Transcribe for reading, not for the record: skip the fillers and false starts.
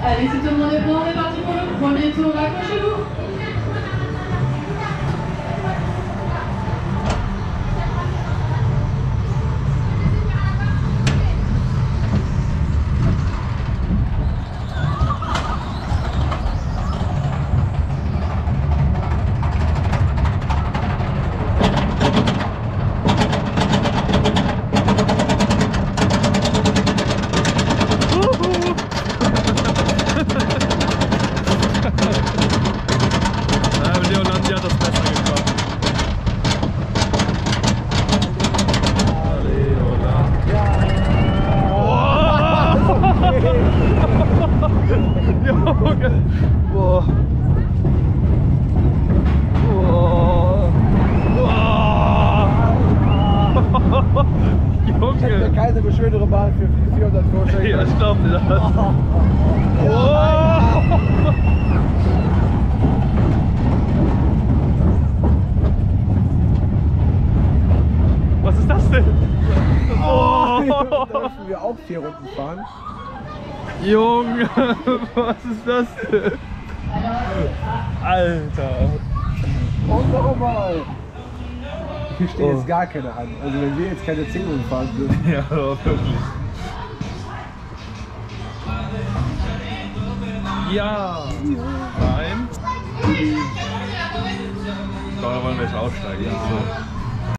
Allez, si tout le monde est prêt, on est parti pour le premier tour. Accrochez-vous. Keine schönere Bahn für 400 Vorschläge. Ja, ich glaube nicht. Was ist das denn? Da müssen wir auch 4 Runden fahren. Junge, was ist das denn? Alter. Und noch mal. Hier stehen jetzt gar keine an. Also wenn wir jetzt keine 10 Runden fahren dürfen. Ja, wirklich. Ja. Nein. Da wollen wir jetzt aussteigen. Ja.